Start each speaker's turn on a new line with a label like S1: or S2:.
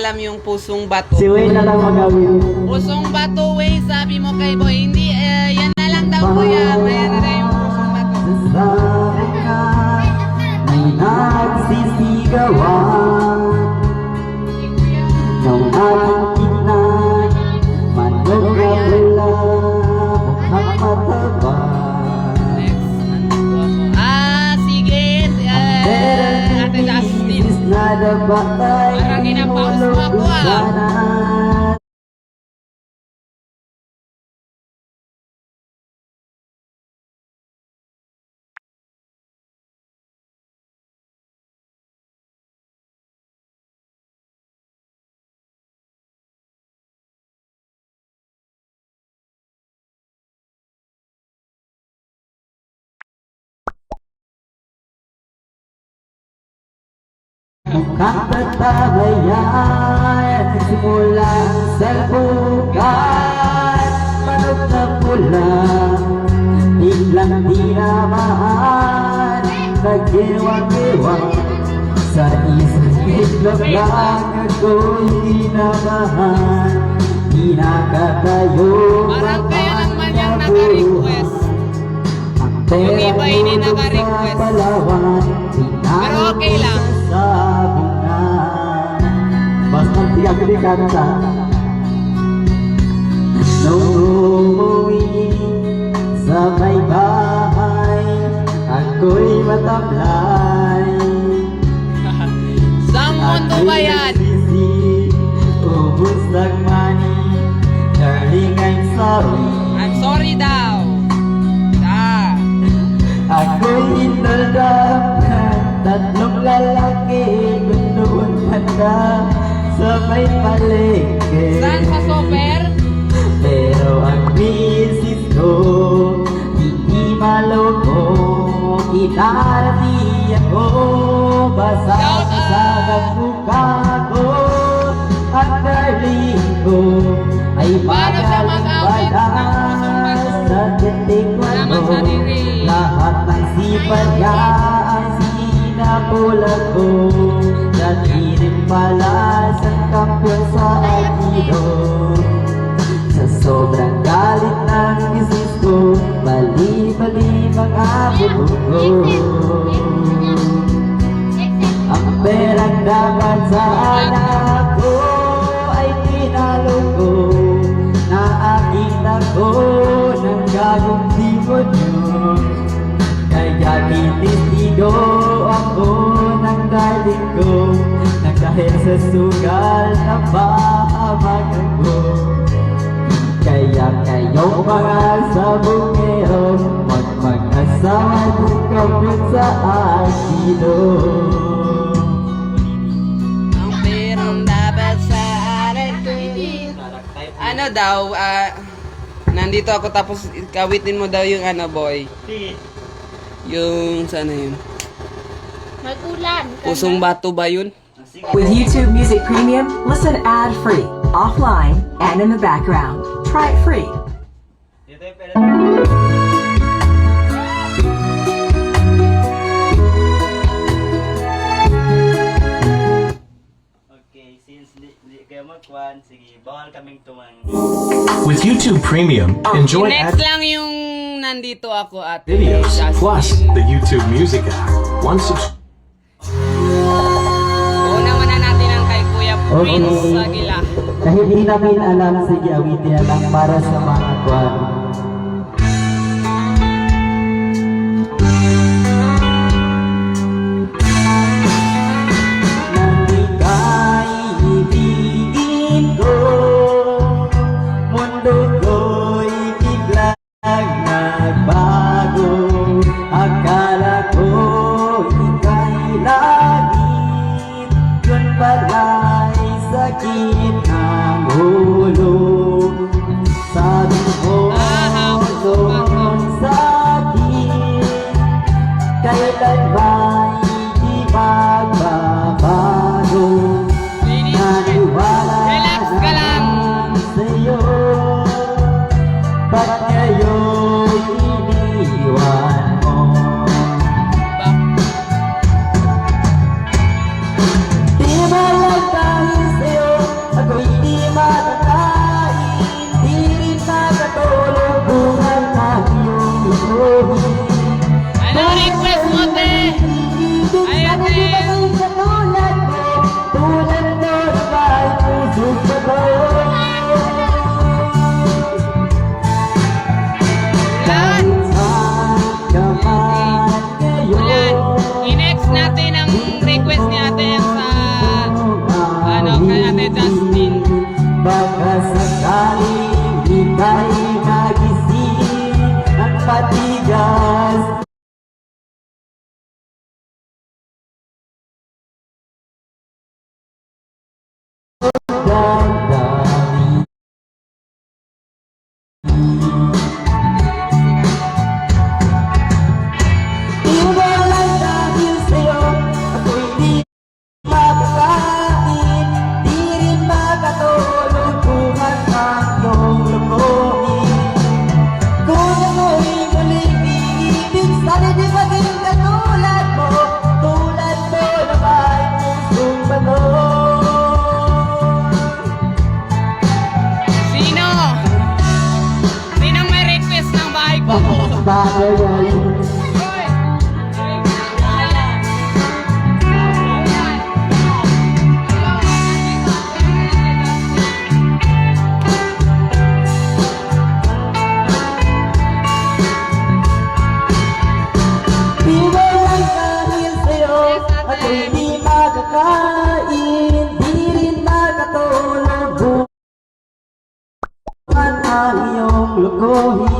S1: alam yung pusong bato.
S2: Si Wayne na lang magawin.
S1: Pusong bato, Wayne, sabi mo kay Boy. Hindi, yan na lang daw, kuya. Ayan na yung pusong bato.
S2: Sabi ka, may nagsisigawan. Nung aking kinay, manok na pula, mukhang mataba.
S1: Sige. Ate Justin. Parang ginapause mo ako,
S2: Mukhang tatabayan, simula sa bukas, manok na pula, biglang tinamaan, naggiwang-giwang, sa isang itlog lang ako'y tinabahan, di nakatayo.
S1: Parang kaya naman yung naka-request. Yung iba hindi naka-request. Pero okay lang.
S2: Basta tiyak di kanta. Nung umuwi sa may bahay, ako'y matablay.
S1: Saan mundo ba yan?
S2: Ubus ng money, darling, I'm sorry.
S1: I'm sorry daw.
S2: Ako'y inaldam, tatlong lalaki, gundoon handa sa may palengke.
S1: Saan sa super?
S2: Pero ang misis ko, hindi maloko, inarati ako, basag-basag ang mukha ko, at darling ko ay
S1: Paano siya mag-awit ng pusong bato?
S2: sa titik
S1: Salamat sa diri.
S2: lahat ng sipag niya ang sinapulat ko. Dati rin pala sa kapwa sa atido. Sa sobrang galit ng misis ko, bali-bali mga buto ko. Ang perang dapat sa anak ko ay tinalo ko. Nakakita ko ng gagong demonyo. Kaya titistigo ako ng darling ko, nang dahil sa sugal na pahamag ako. Kaya kayong mga sabungero, mag-asawa kung kapit sa asido.
S1: Ang perang dapat sa akin. Ano daw, nandito ako tapos kawitin mo daw yung ano, Boy. Yung sana yun.
S3: Mag-ulan.
S1: Pusong bato ba yun?
S4: With YouTube Music Premium, listen ad-free, offline, and in the background. Try it free.
S2: Okay, since di kayo magkwan, sige, bawal kaming tumang.
S5: With YouTube Premium, enjoy
S1: Next
S5: ad
S1: lang yung nandito ako at
S5: videos
S1: Justin.
S5: plus the YouTube Music app. One subscription.
S1: Una muna natin ang kay Kuya Prince Aguila.
S2: Kahit di namin alam, sige, awitin na lang para sa mga kwan. Nang ika'y ibigin ko, mundo ko'y biglang nagbago. Akala ko ika'y langit, yun pala'y sakit ng ulo. Sabi ko baka sakaling ika'y nagising ang patigas damdamin. Iwalan dahil sa'yo ako'y di makakain, di rin makatulog kung ang iyong lukuhin. Kung ako'y muling iibig, sana di maging katulad mo na may pusong bato.
S1: Sino? Sinong may request ng bahay ko?
S2: Bagay Iwalan dahil sa'yo ako'y di makakain, di rin makatulog buwan ang iyong lukuhin.